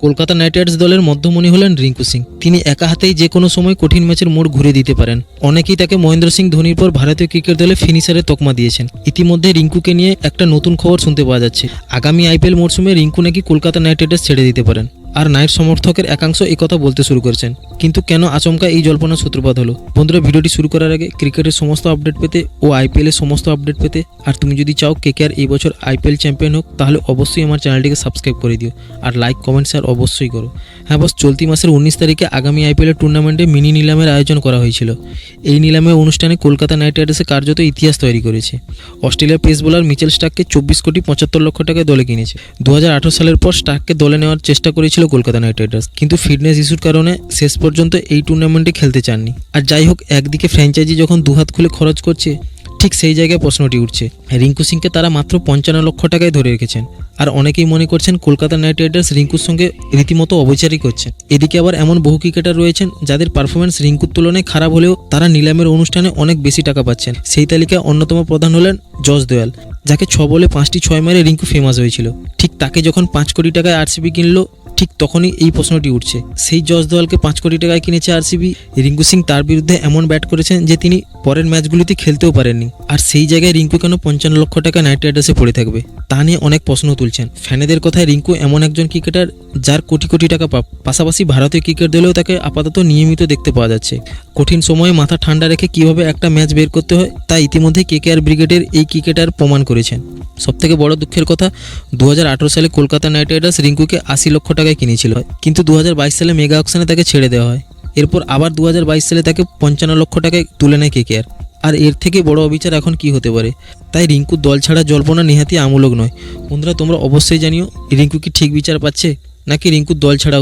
Kolkata night Riders দলের মধ্যমণি হলেন রিঙ্কু সিং। তিনি একা হাতেই যে কোনো সময় কঠিন ম্যাচের মোড় ঘুরে দিতে পারেন। অনেকেই তাকে মহেন্দ্র সিং ধোনির পর ভারতীয় ক্রিকেট দলে ফিনিশারের তকমা দিয়েছেন। ইতিমধ্যে রিঙ্কুকে নিয়ে একটা নতুন খবর শুনতে পাওয়া যাচ্ছে। আগামী আইপিএল মরশুমে রিঙ্কু নাকি কলকাতা নাইট রাইডার্স ছেড়ে দিতে পারেন। আর নাইট সমর্থকের একাংশ এই কথা বলতে শুরু করেছেন। কিন্তু কেন আচমকা এই জল্পনার সূত্রপাত হলো? বন্ধুরা, ভিডিওটি শুরু করার আগে ক্রিকেটের সমস্ত আপডেট পেতে ও আইপিএলের সমস্ত আপডেট পেতে, আর তুমি যদি চাও কেকেআর এই বছর আইপিএল চ্যাম্পিয়ন হোক, তাহলে অবশ্যই আমার চ্যানেলটিকে সাবস্ক্রাইব করে দিও আর লাইক কমেন্ট শেয়ার অবশ্যই করো। হ্যাঁ বস, চলতি মাসের 19 তারিখে আগামী আইপিএলের টুর্নামেন্টে মিনি নিলামের আয়োজন করা হয়েছিল। এই নিলামের অনুষ্ঠানে কলকাতা নাইট রাইডার্সে কার্যত ইতিহাস তৈরি করেছে। অস্ট্রেলিয়ার পেস বোলার মিচেল স্টার্ককে 24 কোটি 75 লক্ষ টাকায় দলে কিনেছে। 2018 সালের পর স্টার্ককে দলে নেওয়ার চেষ্টা করেছিল কলকাতা নাইট রাইডার্স, কিন্তু ফিটনেস ইস্যুর কারণে শেষ পর্যন্ত এই টুর্নামেন্টে খেলতে চাননি। আর যাই হোক, একদিকে ফ্র্যাঞ্চাইজি যখন দুহাত খুলে খরচ করছে, ঠিক সেই জায়গায় প্রশ্নটি উঠছে। রিঙ্কু সিংকে তারা মাত্র 55 লক্ষ টাকায় ধরে রেখেছেন। আর অনেকেই মনে করছেন কলকাতা নাইট রাইডার্স রিঙ্কুর সঙ্গে রীতিমতো অবিচারই করছে। এদিকে আবার এমন বহু ক্রিকেটার রয়েছেন যাদের পারফরমেন্স রিঙ্কুর তুলনায় খারাপ হলেও তারা নিলামের অনুষ্ঠানে অনেক বেশি টাকা পাচ্ছেন। সেই তালিকায় অন্যতম প্রধান হলেন জস দোয়াল, যাকে 6 বলে 5টি 6 মেরে রিঙ্কু ফেমাস হয়েছিল। ঠিক তাকে যখন 5 কোটি টাকায় আরসিবি কিনলো, ঠিক তখনই এই প্রশ্নটি উঠছে। সেই জস দোয়ালকে 5 কোটি টাকায় কিনেছে আরসিবি। রিঙ্কু সিং তার বিরুদ্ধে এমন ব্যাট করেছেন যে তিনি পরের ম্যাচগুলিতে খেলতেও পারেননি। আর সেই জায়গায় রিঙ্কু কেন 55 লক্ষ টাকা নাইট রাইডার্সে পড়ে থাকবে, তা নিয়ে অনেক প্রশ্ন তুলছেন ফ্যানেদের কথায়। রিঙ্কু এমন একজন ক্রিকেটার যার কোটি কোটি টাকা পাশাপাশি ভারতীয় ক্রিকেট দলেও তাকে আপাতত নিয়মিত দেখতে পাওয়া যাচ্ছে। কঠিন সময়ে মাথা ঠান্ডা রেখে কিভাবে একটা ম্যাচ বের করতে হয় তা ইতিমধ্যে কেকেআর ব্রিগেডের এই ক্রিকেটার প্রমাণ করেছেন। সবথেকে বড় দুঃখের কথা, 2018 সালে কলকাতা নাইট রাইডার্স রিঙ্কুকে 80 লক্ষ টাকায় কিনেছিল, কিন্তু 2022 সালে মেগা অকশনে তাকে ছেড়ে দেওয়া হয়। এরপর আবার 2022 সালে তাকে 55 লক্ষ টাকায় তুলে নেয় কেকেআর। আর এর থেকে বড় অবিচার এখন কি হতে পারে? তাই রিঙ্কুর দল ছাড়া জল্পনা নেহাতি আমূলক নয়। বন্ধুরা, তোমরা অবশ্যই জানিও রিঙ্কু কি ঠিক বিচার পাচ্ছে নাকি রিঙ্কুর দল ছাড়া